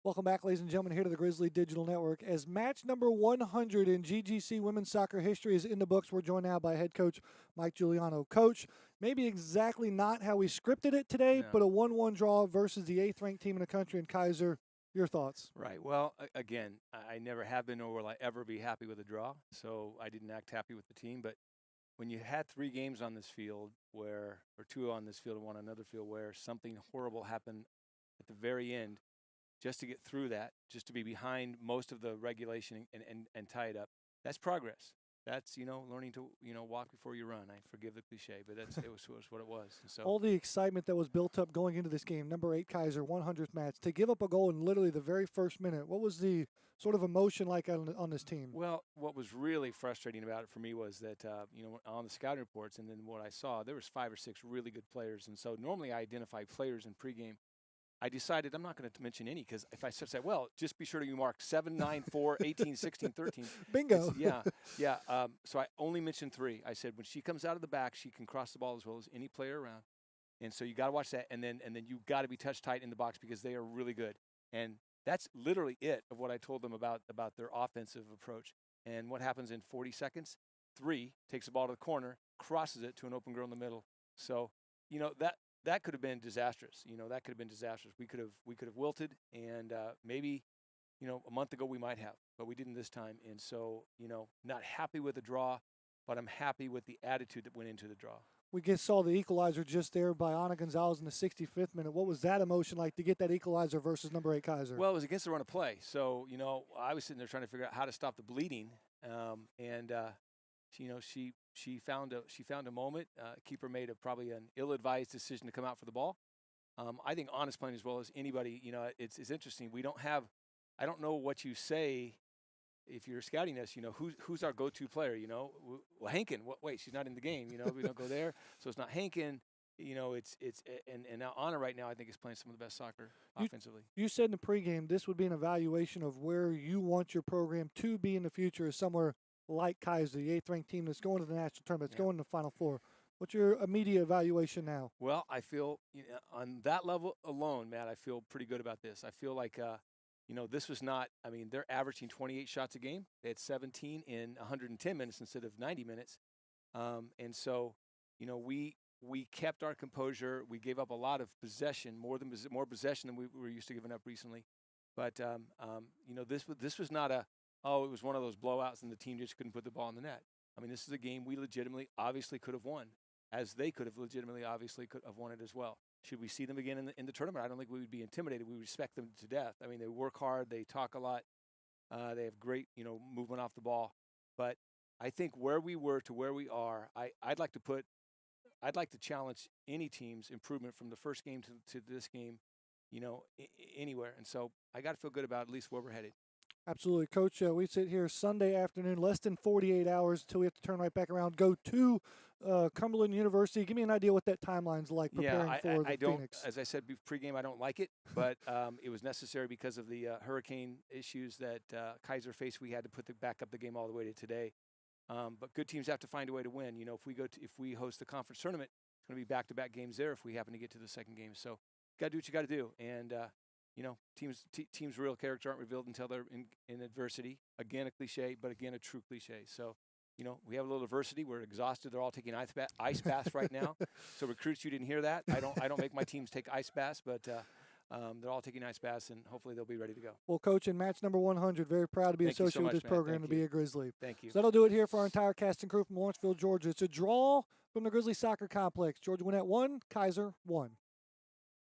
Welcome back, ladies and gentlemen, here to the Grizzly Digital Network. As match number 100 in GGC women's soccer history is in the books, we're joined now by head coach Mike Giuliano. Coach, maybe exactly not how we scripted it today, but a 1-1 draw versus the 8th-ranked team in the country in Keiser. Your thoughts? Right. Well, again, I never have been, nor will I ever be happy with a draw, so I didn't act happy with the team. But when you had 3 games on this field or 2 on this field and 1 on another field where something horrible happened at the very end, just to get through that, just to be behind most of the regulation and tie it up, that's progress. That's, learning to, walk before you run. I forgive the cliche, but it was what it was. And so all the excitement that was built up going into this game, number 8 Keiser, 100th match, to give up a goal in literally the very first minute, what was the sort of emotion like on this team? Well, what was really frustrating about it for me was that, on the scouting reports and then what I saw, there was 5 or 6 really good players. And so normally I identify players in pregame. I decided I'm not going to mention any because if I say, well, just be sure you mark 7, 9, 4, 18, 16, 13. Bingo. Yeah. So I only mentioned 3. I said when she comes out of the back, she can cross the ball as well as any player around. And so you got to watch that. And then you got to be touch tight in the box because they are really good. And that's literally it of what I told them about their offensive approach. And what happens in 40 seconds? 3 takes the ball to the corner, crosses it to an open girl in the middle. So, that could have been disastrous. That could have been disastrous. We could have wilted, and maybe, a month ago we might have, but we didn't this time. And so, not happy with the draw, but I'm happy with the attitude that went into the draw. We just saw the equalizer just there by Ana Gonzalez in the 65th minute. What was that emotion like to get that equalizer versus number 8 Keiser? Well, it was against the run of play. So, I was sitting there trying to figure out how to stop the bleeding, she found a moment. Keeper made probably an ill-advised decision to come out for the ball. I think Ana's playing as well as anybody. It's interesting. I don't know what you say if you're scouting us. Who's our go-to player? Well, Hankin. Wait, she's not in the game. We don't go there, so it's not Hankin. And now Ana right now I think is playing some of the best soccer offensively. You said in the pregame this would be an evaluation of where you want your program to be in the future, is somewhere like Keiser, the 8th-ranked team that's going to the national tournament, that's going to the Final Four. What's your immediate evaluation now? Well, I feel on that level alone, Matt, I feel pretty good about this. I feel like, this was not – they're averaging 28 shots a game. They had 17 in 110 minutes instead of 90 minutes. And so, we kept our composure. We gave up a lot of possession, more possession than we were used to giving up recently. But, this was not it was one of those blowouts and the team just couldn't put the ball in the net. This is a game we legitimately, obviously could have won, as they could have legitimately, obviously could have won it as well. Should we see them again in the tournament? I don't think we would be intimidated. We respect them to death. They work hard. They talk a lot. They have great, movement off the ball. But I think where we were to where we are, I'd like to challenge any team's improvement from the first game to this game, anywhere. And so I got to feel good about at least where we're headed. Absolutely. Coach, we sit here Sunday afternoon, less than 48 hours until we have to turn right back around, go to Cumberland University. Give me an idea what that timeline's like preparing for the Phoenix. As I said pregame, I don't like it, but it was necessary because of the hurricane issues that Keiser faced. We had to back up the game all the way to today. But good teams have to find a way to win. If we host the conference tournament, it's going to be back-to-back games there if we happen to get to the second game. So got to do what you got to do. And teams' real character aren't revealed until they're in adversity. Again, a cliche, but again, a true cliche. So, we have a little adversity. We're exhausted. They're all taking ice baths right now. So recruits, you didn't hear that. I don't make my teams take ice baths, but they're all taking ice baths, and hopefully they'll be ready to go. Well, Coach, in match number 100, very proud to be associated with this program, to be a Grizzly. Thank you. So that'll do it here for our entire cast and crew from Lawrenceville, Georgia. It's a draw from the Grizzly Soccer Complex. Georgia Gwinnett 1, Keiser 1.